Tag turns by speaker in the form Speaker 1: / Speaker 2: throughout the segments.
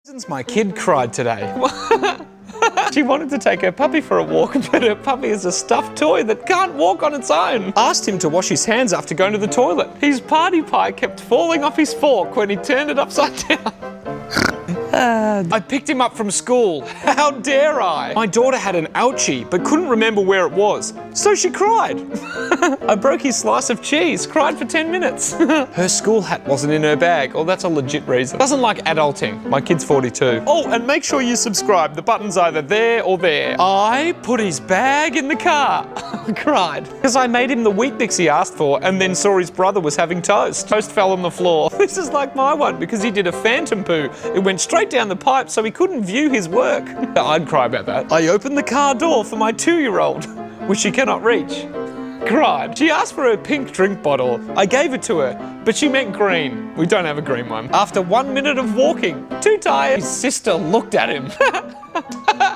Speaker 1: Since my kid cried today. She wanted to take her puppy for a walk, but her puppy is a stuffed toy that can't walk on its own. Asked him to wash his hands after going to the toilet. His party pie kept falling off his fork when he turned it upside down. I picked him up from school. How dare I? My daughter had an ouchie, but couldn't remember where it was, so she cried. I broke his slice of cheese, cried for 10 minutes. Her school hat wasn't in her bag. Oh, that's a legit reason. Doesn't like adulting. My kid's 42. Oh, and make sure you subscribe. The button's either there or there. I put his bag in the car. Cried. Because I made him the Weet-Bix he asked for and then saw his brother was having toast. Toast fell on the floor. This is like my one because he did a phantom poo. It went straight down the pipe so he couldn't view his work. I'd cry about that. I opened the car door for my 2-year-old, which she cannot reach. Cried. She asked for her pink drink bottle. I gave it to her, but she meant green. We don't have a green one. After 1 minute of walking, too tired, his sister looked at him.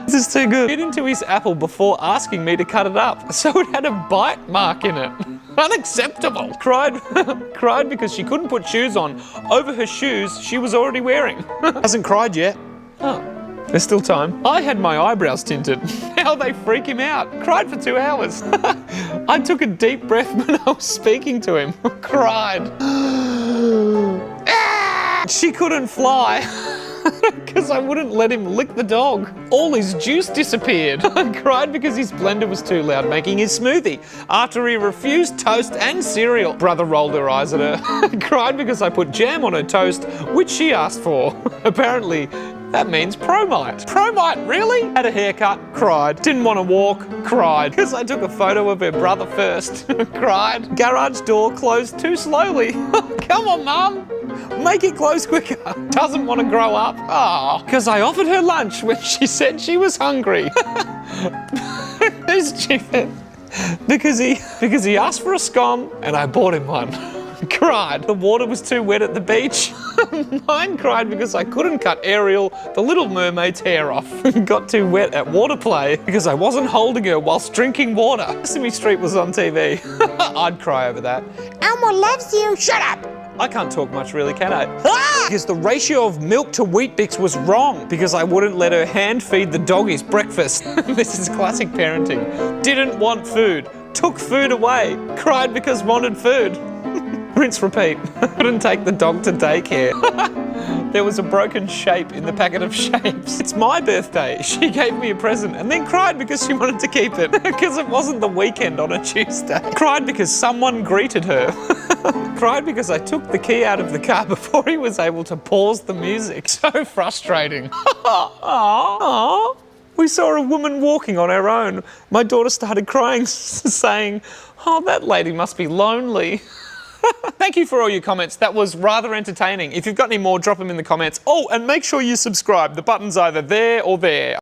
Speaker 1: This is too good. Bit into his apple before asking me to cut it up, so it had a bite mark in it. Unacceptable. Cried because she couldn't put shoes on over her shoes she was already wearing. Hasn't cried yet. Oh, there's still time. I had my eyebrows tinted. How they freak him out. Cried for 2 hours. I took a deep breath when I was speaking to him. Cried. She couldn't fly. Because I wouldn't let him lick the dog. All his juice disappeared. I cried because his blender was too loud making his smoothie after he refused toast and cereal. Brother rolled her eyes at her. Cried because I put jam on her toast, which she asked for. Apparently, that means Promite. Promite, really? Had a haircut, cried. Didn't want to walk, cried. Because I took a photo of her brother first, cried. Garage door closed too slowly. Come on, Mum. Make it close quicker. Doesn't want to grow up. Oh, because I offered her lunch when she said she was hungry. Who's stupid? Because he asked for a scone and I bought him one. Cried. The water was too wet at the beach. Mine cried because I couldn't cut Ariel, the Little Mermaid's hair off. Got too wet at water play because I wasn't holding her whilst drinking water. Sesame Street was on TV. I'd cry over that. Elmo loves you. Shut up. I can't talk much really, can I? Because the ratio of milk to Weet-Bix was wrong because I wouldn't let her hand feed the doggies breakfast. This is classic parenting. Didn't want food. Took food away. Cried because wanted food. Rinse, repeat. Couldn't take the dog to daycare. There was a broken shape in the packet of shapes. It's my birthday. She gave me a present and then cried because she wanted to keep it. Because it wasn't the weekend on a Tuesday. Cried because someone greeted her. Cried because I took the key out of the car before he was able to pause the music. So frustrating. Aww. We saw a woman walking on her own. My daughter started crying, saying, "Oh, that lady must be lonely." Thank you for all your comments. That was rather entertaining. If you've got any more, drop them in the comments. Oh, and make sure you subscribe. The button's either there or there.